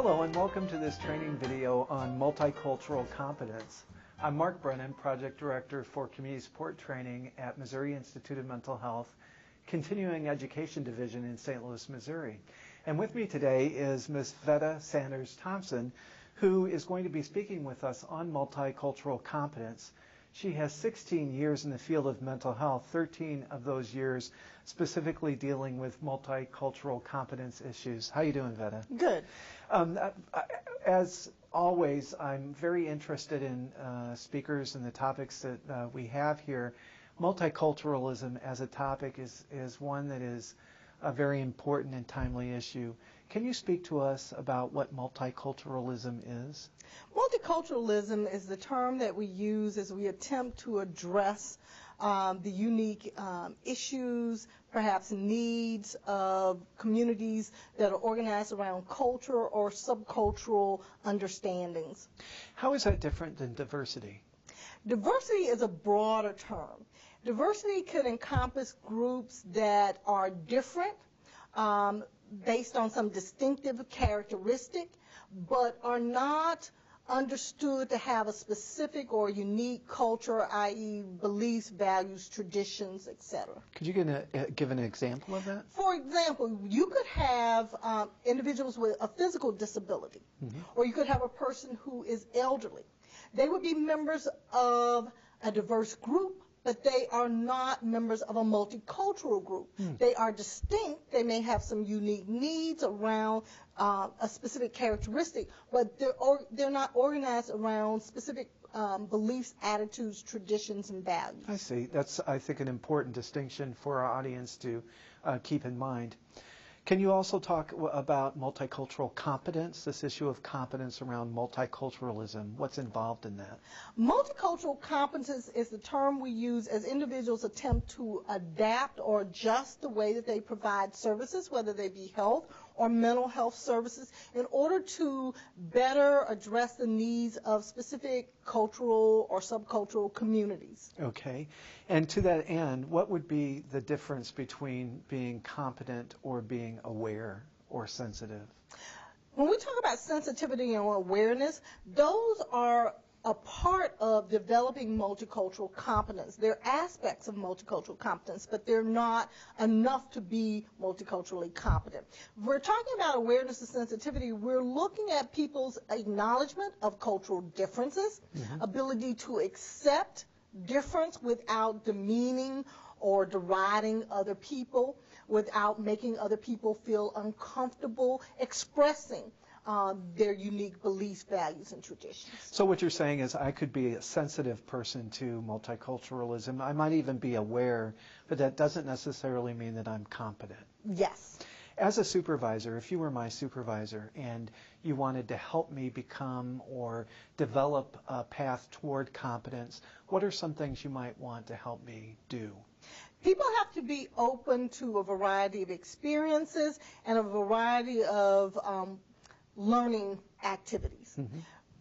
Hello and welcome to this training video on multicultural competence. I'm Mark Brennan, Project Director for Community Support Training at Missouri Institute of Mental Health, Continuing Education Division in St. Louis, Missouri. And with me today is Ms. Veta Sanders-Thompson, who is going to be speaking with us on multicultural competence. She has 16 years in the field of mental health, 13 of those years specifically dealing with multicultural competence issues. How you doing, Veta? Good. As always, I'm very interested in speakers and the topics that we have here. Multiculturalism as a topic is one that is a very important and timely issue. Can you speak to us about what multiculturalism is? Multiculturalism is the term that we use as we attempt to address the unique issues, perhaps needs of communities that are organized around culture or subcultural understandings. How is that different than diversity? Diversity is a broader term. Diversity could encompass groups that are different based on some distinctive characteristic, but are not understood to have a specific or unique culture, i.e. beliefs, values, traditions, etc. Could you give an example of that? For example, you could have individuals with a physical disability, or you could have a person who is elderly. They would be members of a diverse group, but they are not members of a multicultural group. They are distinct. They may have some unique needs around a specific characteristic, but they're not organized around specific beliefs, attitudes, traditions, and values. I see. That's, I think, an important distinction for our audience to keep in mind. Can you also talk about multicultural competence, this issue of competence around multiculturalism? What's involved in that? Multicultural competence is the term we use as individuals attempt to adapt or adjust the way that they provide services, whether they be health or mental health services, in order to better address the needs of specific cultural or subcultural communities. Okay. And to that end, what would be the difference between being competent or being aware or sensitive? When we talk about sensitivity and awareness, those are a part of developing multicultural competence. They're aspects of multicultural competence, but they're not enough to be multiculturally competent. If we're talking about awareness and sensitivity, we're looking at people's acknowledgement of cultural differences, ability to accept difference without demeaning or deriding other people, without making other people feel uncomfortable, expressing their unique beliefs, values, and traditions. So what you're saying is I could be a sensitive person to multiculturalism. I might even be aware, but that doesn't necessarily mean that I'm competent. Yes. As a supervisor, if you were my supervisor and you wanted to help me become or develop a path toward competence, what are some things you might want to help me do? People have to be open to a variety of experiences and a variety of learning activities.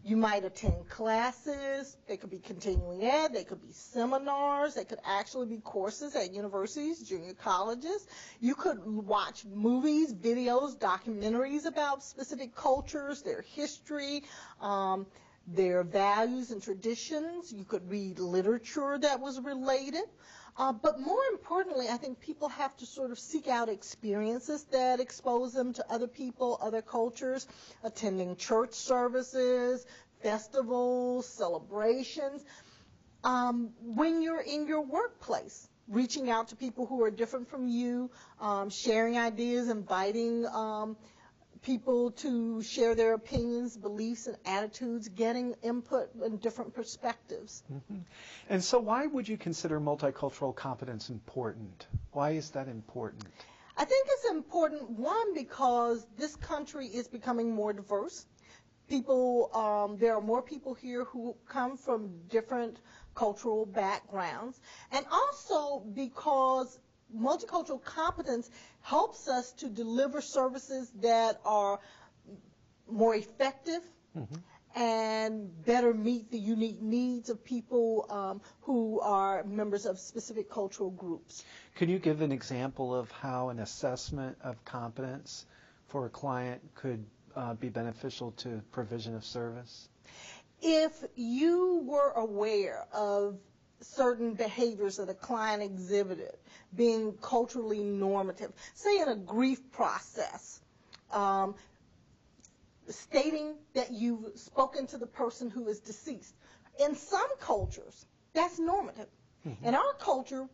You might attend classes, they could be continuing ed, they could be seminars, they could actually be courses at universities, junior colleges. You could watch movies, videos, documentaries about specific cultures, their history, their values and traditions. You could read literature that was related. But more importantly, I think people have to sort of seek out experiences that expose them to other people, other cultures, attending church services, festivals, celebrations. When you're in your workplace, reaching out to people who are different from you, sharing ideas, inviting people to share their opinions, beliefs, and attitudes, getting input and different perspectives. And so why would you consider multicultural competence important? Why is that important? I think it's important, one, because this country is becoming more diverse. People, there are more people here who come from different cultural backgrounds, and also because multicultural competence helps us to deliver services that are more effective and better meet the unique needs of people who are members of specific cultural groups. Can you give an example of how an assessment of competence for a client could be beneficial to provision of service? If you were aware of certain behaviors that a client exhibited being culturally normative, say in a grief process, stating that you've spoken to the person who is deceased. In some cultures, that's normative. Mm-hmm. In our culture,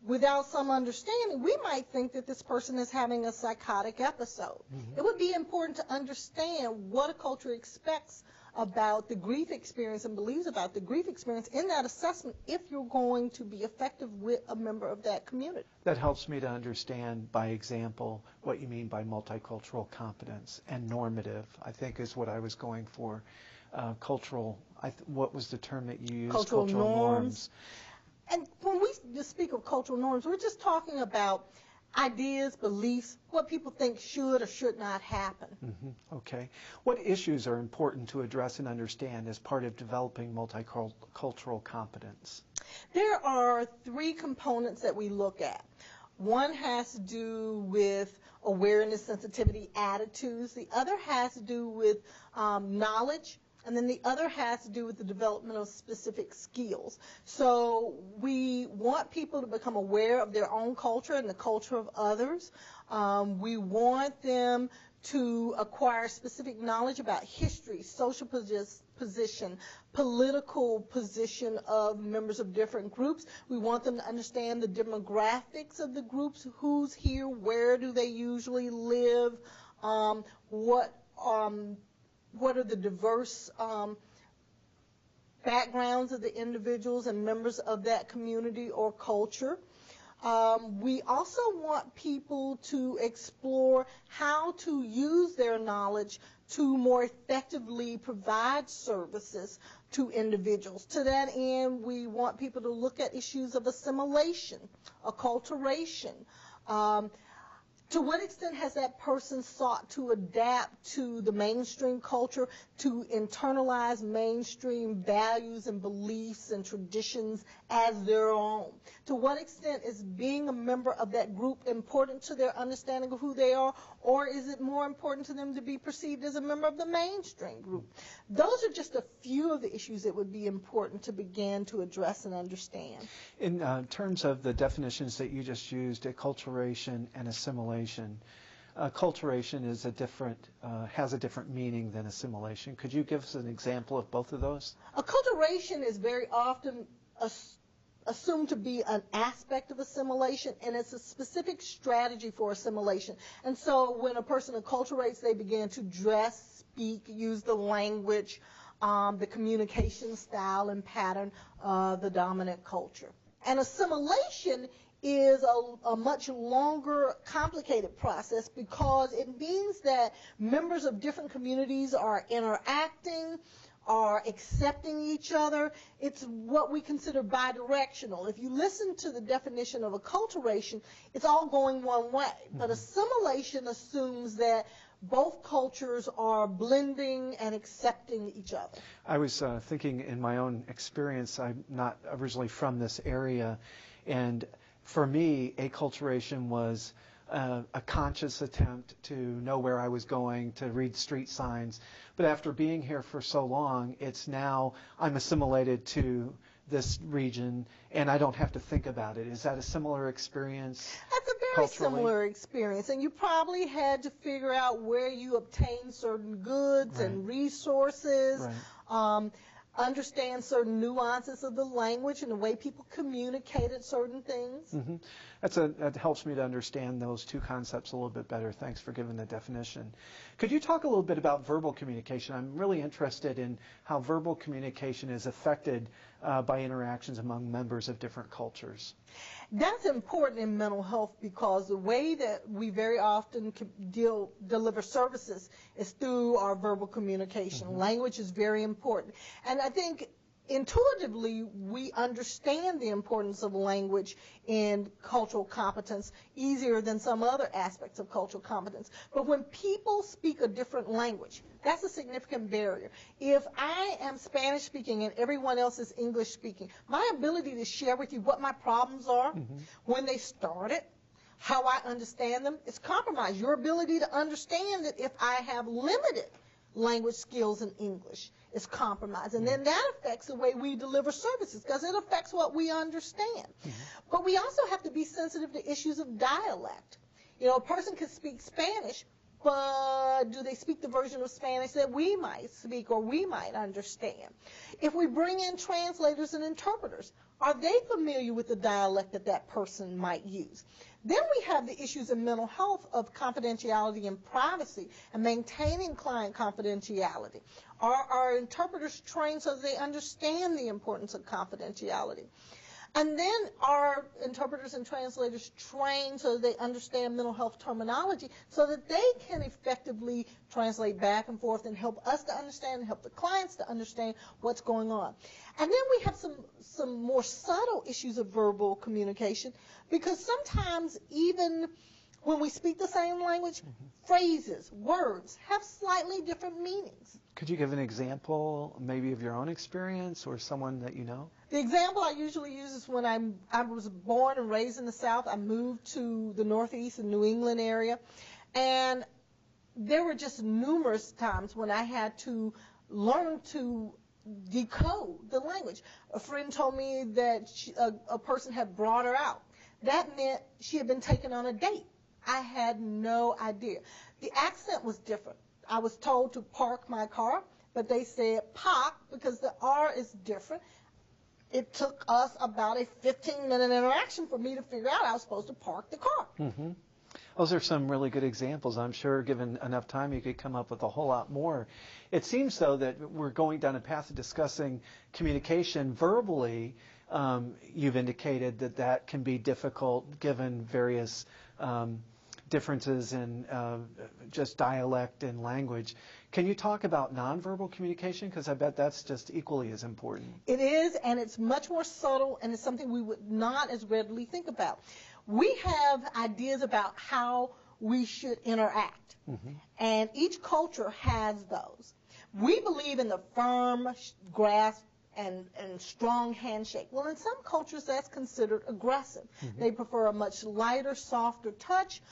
without some understanding, we might think that this person is having a psychotic episode. Mm-hmm. It would be important to understand what a culture expects about the grief experience and believes about the grief experience in that assessment if you're going to be effective with a member of that community. That helps me to understand, by example, what you mean by multicultural competence, and normative, I think, is what I was going for. Cultural, what was the term that you used? Cultural norms. And when we just speak of cultural norms, we're just talking about ideas, beliefs, what people think should or should not happen. Mm-hmm. Okay. What issues are important to address and understand as part of developing multicultural competence? There are three components that we look at. One has to do with awareness, sensitivity, attitudes. The other has to do with knowledge. And then the other has to do with the development of specific skills. So we want people to become aware of their own culture and the culture of others. We want them to acquire specific knowledge about history, social position, political position of members of different groups. We want them to understand the demographics of the groups, who's here, where do they usually live, what are the diverse backgrounds of the individuals and members of that community or culture. We also want people to explore how to use their knowledge to more effectively provide services to individuals. To that end, we want people to look at issues of assimilation, acculturation. To what extent has that person sought to adapt to the mainstream culture, to internalize mainstream values and beliefs and traditions as their own? To what extent is being a member of that group important to their understanding of who they are, or is it more important to them to be perceived as a member of the mainstream group? Those are just a few of the issues that would be important to begin to address and understand. In terms of the definitions that you just used, acculturation and assimilation, acculturation is has a different meaning than assimilation. Could you give us an example of both of those? Acculturation is very often assumed to be an aspect of assimilation, and it's a specific strategy for assimilation. And so when a person acculturates, they begin to dress, speak, use the language, the communication style and pattern of the dominant culture. And assimilation is a much longer, complicated process because it means that members of different communities are interacting, are accepting each other. It's what we consider bidirectional. If you listen to the definition of acculturation, it's all going one way. Mm-hmm. But assimilation assumes that both cultures are blending and accepting each other. I was thinking in my own experience, I'm not originally from this area, and for me, acculturation was a conscious attempt to know where I was going, to read street signs. But after being here for so long, it's now I'm assimilated to this region, and I don't have to think about it. Is that a similar experience? That's a very similar experience, and you probably had to figure out where you obtain certain goods and resources, understand certain nuances of the language and the way people communicated certain things. Mm-hmm. That helps me to understand those two concepts a little bit better. Thanks for giving the definition. Could you talk a little bit about verbal communication? I'm really interested in how verbal communication is affected by interactions among members of different cultures. That's important in mental health because the way that we very often deliver services is through our verbal communication. Mm-hmm. Language is very important. And I think intuitively we understand the importance of language in cultural competence easier than some other aspects of cultural competence. But when people speak a different language, that's a significant barrier. If I am Spanish speaking and everyone else is English speaking, my ability to share with you what my problems are, when they started, how I understand them is compromised. Your ability to understand it if I have limited language skills in English is compromised. And then that affects the way we deliver services because it affects what we understand. But we also have to be sensitive to issues of dialect. You know, a person can speak Spanish, but do they speak the version of Spanish that we might speak or we might understand? If we bring in translators and interpreters, are they familiar with the dialect that that person might use? Then we have the issues of mental health of confidentiality and privacy and maintaining client confidentiality. Are our interpreters trained so that they understand the importance of confidentiality? And then are interpreters and translators trained so that they understand mental health terminology so that they can effectively translate back and forth and help us to understand and help the clients to understand what's going on? And then we have some more subtle issues of verbal communication because sometimes even when we speak the same language, phrases, words have slightly different meanings. Could you give an example maybe of your own experience or someone that you know? The example I usually use is when I was born and raised in the South. I moved to the Northeast and New England area, and there were just numerous times when I had to learn to decode the language. A friend told me that a person had brought her out. That meant she had been taken on a date. I had no idea. The accent was different. I was told to park my car, but they said park because the R is different. It took us about a 15-minute interaction for me to figure out I was supposed to park the car. Those are some really good examples. I'm sure given enough time you could come up with a whole lot more. It seems, though, that we're going down a path of discussing communication verbally. You've indicated that that can be difficult given various differences in just dialect and language. Can you talk about nonverbal communication? Because I bet that's just equally as important. It is, and it's much more subtle, and it's something we would not as readily think about. We have ideas about how we should interact, and each culture has those. We believe in the firm grasp and strong handshake. Well, in some cultures, that's considered aggressive. They prefer a much lighter, softer touch,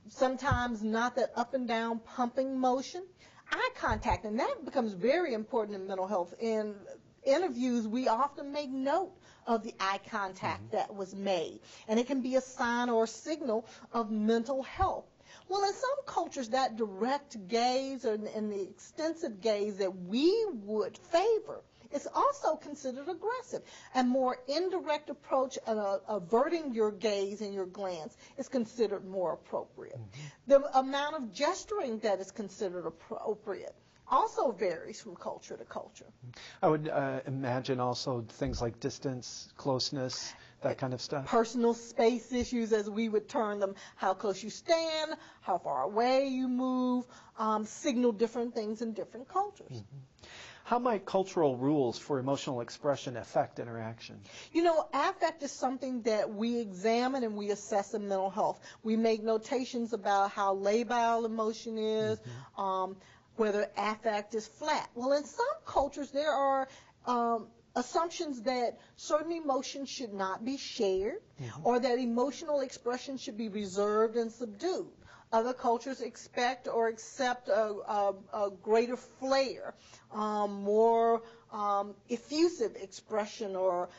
sometimes not that up and down pumping motion. Eye contact, and that becomes very important in mental health. In interviews, we often make note of the eye contact that was made, and it can be a sign or a signal of mental health. Well, in some cultures, that direct gaze and the extensive gaze that we would favor is also considered aggressive. A more indirect approach, averting your gaze and your glance, is considered more appropriate. The amount of gesturing that is considered appropriate also varies from culture to culture. I would imagine also things like distance, closeness, that kind of stuff. Personal space issues, as we would term them, how close you stand, how far away you move, signal different things in different cultures. How might cultural rules for emotional expression affect interaction? You know, affect is something that we examine and we assess in mental health. We make notations about how labile emotion is, whether affect is flat. Well, in some cultures, there are assumptions that certain emotions should not be shared, or that emotional expression should be reserved and subdued. Other cultures expect or accept a greater flair, more effusive expression or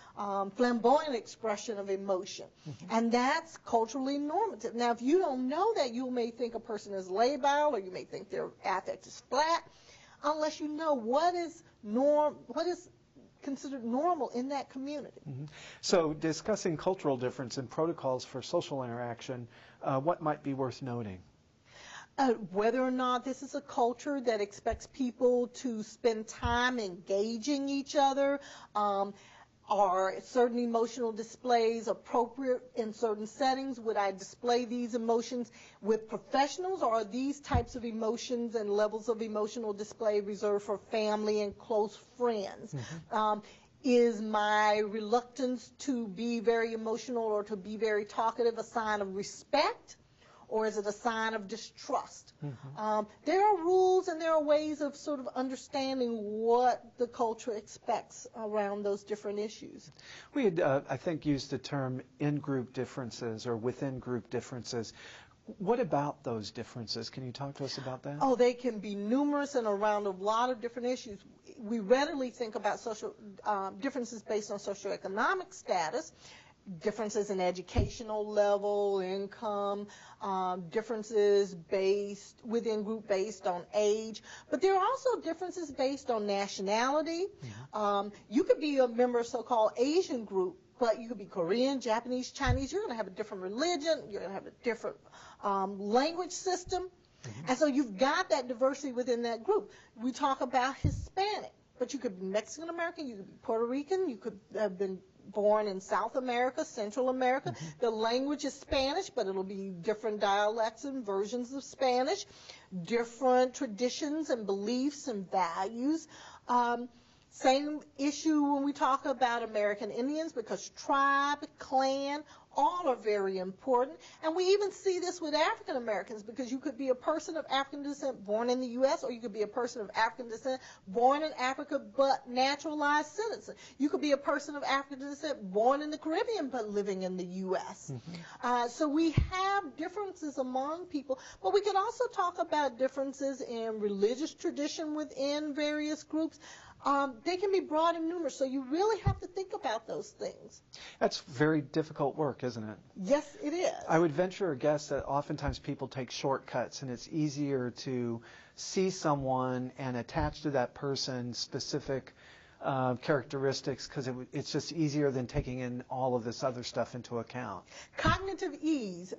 flamboyant expression of emotion. And that's culturally normative. Now, if you don't know that, you may think a person is labile, or you may think their affect is flat, unless you know what is considered normal in that community. So discussing cultural difference and protocols for social interaction, what might be worth noting? Whether or not this is a culture that expects people to spend time engaging each other, are certain emotional displays appropriate in certain settings? Would I display these emotions with professionals, or are these types of emotions and levels of emotional display reserved for family and close friends? Is my reluctance to be very emotional or to be very talkative a sign of respect, or is it a sign of distrust? There are rules and there are ways of sort of understanding what the culture expects around those different issues. We had, I think, used the term in-group differences or within-group differences. What about those differences? Can you talk to us about that? Oh, they can be numerous and around a lot of different issues. We readily think about social differences based on socioeconomic status, differences in educational level, income, differences based within group based on age, but there are also differences based on nationality. You could be a member of so-called Asian group, but you could be Korean, Japanese, Chinese. You're going to have a different religion. You're going to have a different language system. And so you've got that diversity within that group. We talk about Hispanic, but you could be Mexican American, you could be Puerto Rican, you could have been born in South America, Central America. The language is Spanish, but it'll be different dialects and versions of Spanish, different traditions and beliefs and values. Same issue when we talk about American Indians, because tribe, clan, all are very important. And we even see this with African Americans, because you could be a person of African descent born in the U.S., or you could be a person of African descent born in Africa but naturalized citizen. You could be a person of African descent born in the Caribbean but living in the U.S. So we have differences among people, but we can also talk about differences in religious tradition within various groups. They can be broad and numerous, so you really have to think about those things. That's very difficult work, isn't it? Yes, it is. I would venture a guess that oftentimes people take shortcuts, and it's easier to see someone and attach to that person specific characteristics, because it's just easier than taking in all of this other stuff into account. Cognitive ease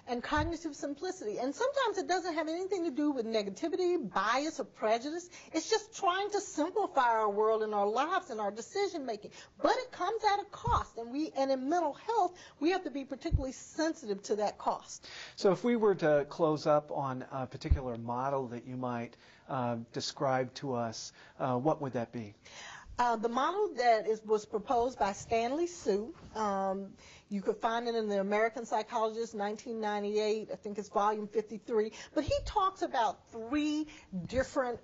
and cognitive simplicity. And sometimes it doesn't have anything to do with negativity, bias, or prejudice. It's just trying to simplify our world and our lives and our decision making. But it comes at a cost, and in mental health, we have to be particularly sensitive to that cost. So if we were to close up on a particular model that you might describe to us, what would that be? The model that was proposed by Stanley Sue, you could find it in the American Psychologist, 1998, I think it's volume 53, but he talks about 3 different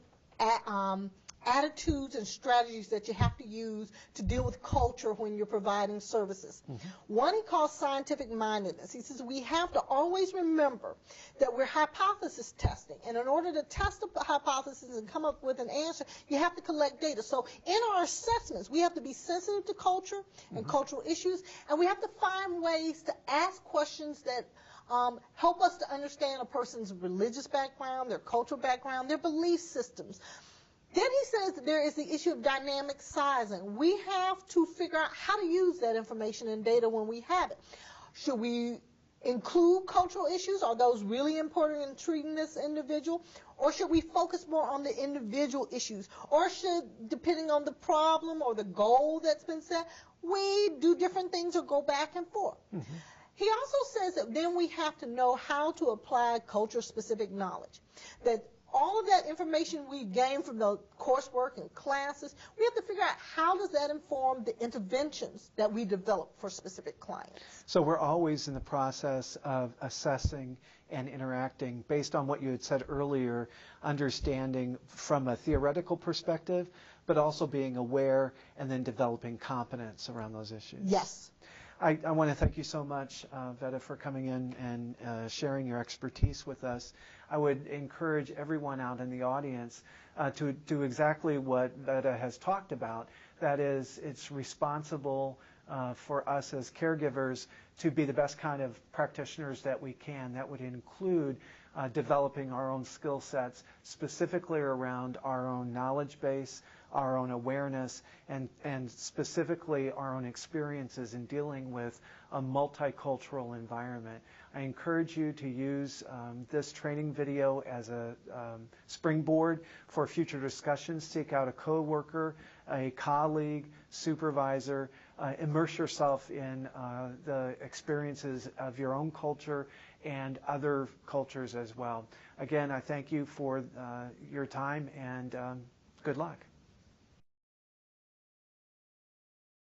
attitudes and strategies that you have to use to deal with culture when you're providing services. One he calls scientific mindedness. He says we have to always remember that we're hypothesis testing, and in order to test a hypothesis and come up with an answer, you have to collect data. So in our assessments, we have to be sensitive to culture and cultural issues, and we have to find ways to ask questions that help us to understand a person's religious background, their cultural background, their belief systems. Then he says that there is the issue of dynamic sizing. We have to figure out how to use that information and data when we have it. Should we include cultural issues? Are those really important in treating this individual? Or should we focus more on the individual issues? Or should, depending on the problem or the goal that's been set, we do different things or go back and forth? He also says that then we have to know how to apply culture-specific knowledge. That all of that information we gain from the coursework and classes, we have to figure out how does that inform the interventions that we develop for specific clients. So we're always in the process of assessing and interacting based on what you had said earlier, understanding from a theoretical perspective, but also being aware and then developing competence around those issues. Yes. I want to thank you so much, Veta, for coming in and sharing your expertise with us. I would encourage everyone out in the audience to do exactly what Veta has talked about. That is, it's responsible for us as caregivers to be the best kind of practitioners that we can. That would include developing our own skill sets, specifically around our own knowledge base, our own awareness, and specifically our own experiences in dealing with a multicultural environment. I encourage you to use this training video as a springboard for future discussions. Seek out a coworker, a colleague, supervisor. Immerse yourself in the experiences of your own culture and other cultures as well. Again, I thank you for your time, and good luck.